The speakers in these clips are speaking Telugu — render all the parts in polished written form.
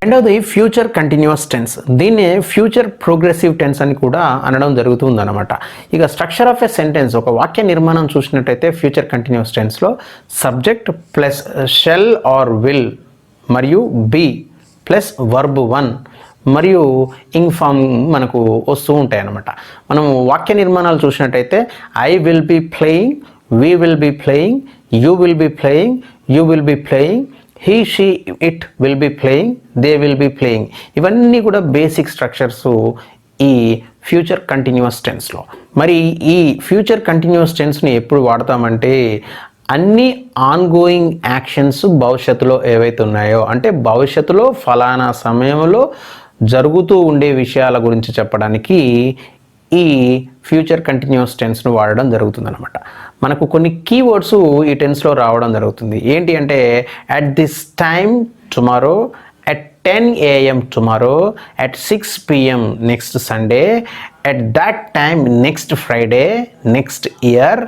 రెండవది ఫ్యూచర్ కంటిన్యూస్ టెన్స్. దీన్నే ఫ్యూచర్ ప్రోగ్రెసివ్ టెన్స్ అని కూడా అనడం జరుగుతుందన్నమాట. ఇక స్ట్రక్చర్ ఆఫ్ ఎ సెంటెన్స్, ఒక వాక్య నిర్మాణం చూసినట్టయితే ఫ్యూచర్ కంటిన్యూస్ టెన్స్లో subject plus shall or will మరియు బీ ప్లస్ వర్బ్ 1 మరియు ఇంగ్ ఫామ్ మనకు వస్తూ ఉంటాయి అన్నమాట. మనం వాక్య నిర్మాణాలు చూసినట్టయితే I will be playing, we will be playing, you will be playing, you will be playing, he, she, it will be playing, they will be playing. ఇవన్నీ కూడా బేసిక్ స్ట్రక్చర్స్ ఈ ఫ్యూచర్ కంటిన్యూస్ టెన్స్లో. మరి ఈ ఫ్యూచర్ కంటిన్యూస్ టెన్స్ని ఎప్పుడు వాడతామంటే అన్ని ఆన్గోయింగ్ యాక్షన్స్ భవిష్యత్తులో ఏవైతే ఉన్నాయో, అంటే భవిష్యత్తులో ఫలానా సమయంలో జరుగుతూ ఉండే విషయాల గురించి చెప్పడానికి ఈ ఫ్యూచర్ కంటిన్యూస్ టెన్స్ను వాడడం జరుగుతుందన్నమాట. మనకు కొన్ని కీవర్డ్స్ ఈ టెన్స్లో రావడం జరుగుతుంది. ఏంటి అంటే at this time tomorrow, at 10 AM tomorrow, at 6 PM next Sunday, at that time next Friday, next year,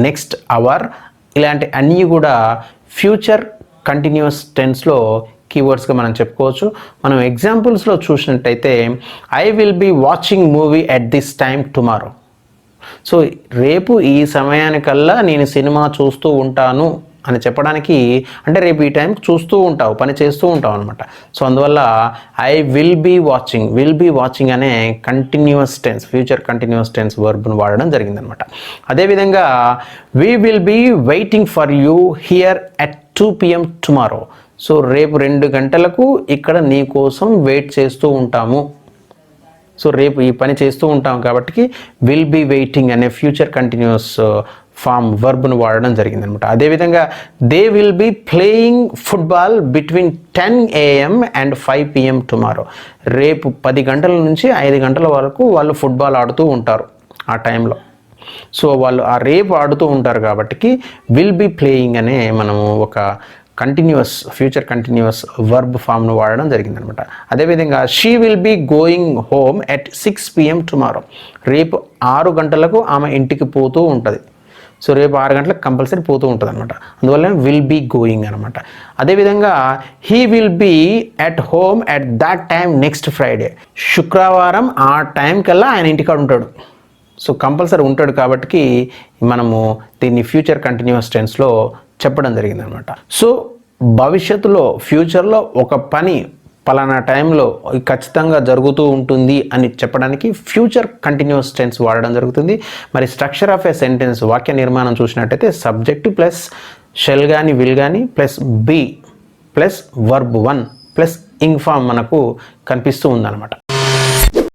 next hour. ఇలాంటి అన్నీ కూడా ఫ్యూచర్ కంటిన్యూస్ టెన్స్లో కీవర్డ్స్గా మనం చెప్పుకోవచ్చు. మనం ఎగ్జాంపుల్స్లో చూసినట్టయితే I will be watching movie at this time tomorrow. So రేపు ఈ సమయానికల్లా నేను సినిమా చూస్తూ ఉంటాను అని చెప్పడానికి, అంటే రేపు ఈ టైంకి చూస్తూ ఉంటావు, పని చేస్తూ ఉంటావు అనమాట. సో అందువల్ల ఐ విల్ బీ వాచింగ్ అనే continuous tense, future continuous tense వర్బ్ను వాడడం జరిగిందనమాట. అదేవిధంగా we will be waiting for you here at 2 PM tomorrow. So రేపు 2 గంటలకు ఇక్కడ నీ కోసం వెయిట్ చేస్తూ ఉంటాము. సో రేపు ఈ పని చేస్తూ ఉంటాం కాబట్టి విల్ బీ వెయిటింగ్ అనే ఫ్యూచర్ కంటిన్యూస్ ఫామ్ వర్బ్ను వాడడం జరిగిందనమాట. అదేవిధంగా they will be playing football between 10 AM and 5 PM tomorrow. రేపు 10 గంటల నుంచి 5 గంటల వరకు వాళ్ళు ఫుట్బాల్ ఆడుతూ ఉంటారు ఆ టైంలో. సో వాళ్ళు ఆ రేపు ఆడుతూ ఉంటారు కాబట్టి విల్ బీ ప్లేయింగ్ అనే మనము ఒక కంటిన్యూస్ ఫ్యూచర్ కంటిన్యూస్ వర్బ్ ఫామ్ను వాడడం జరిగిందనమాట. అదేవిధంగా she will be going home at 6 PM tomorrow. రేపు 6 గంటలకు ఆమె ఇంటికి పోతూ ఉంటుంది. సో రేపు 6 గంటలకు కంపల్సరీ పోతూ ఉంటుంది అనమాట. అందువల్ల విల్ బీ గోయింగ్ అనమాట. అదేవిధంగా he will be at home at that time next Friday. శుక్రవారం ఆ టైం కల్లా ఆయన ఇంటికాడ ఉంటాడు. సో కంపల్సరీ ఉంటాడు కాబట్టి మనము దీన్ని ఫ్యూచర్ కంటిన్యూస్ టెన్స్లో చెప్పడం జరిగిందనమాట. సో భవిష్యత్తులో ఫ్యూచర్లో ఒక పని పలానా టైంలో ఖచ్చితంగా జరుగుతూ ఉంటుంది అని చెప్పడానికి ఫ్యూచర్ కంటిన్యూస్ టెన్స్ వాడడం జరుగుతుంది. మరి స్ట్రక్చర్ ఆఫ్ ఎ సెంటెన్స్, వాక్య నిర్మాణం చూసినట్టయితే సబ్జెక్ట్ ప్లస్ షెల్ కానీ విల్ కానీ plus be plus verb 1 plus ing form మనకు కనిపిస్తూ ఉందన్నమాట.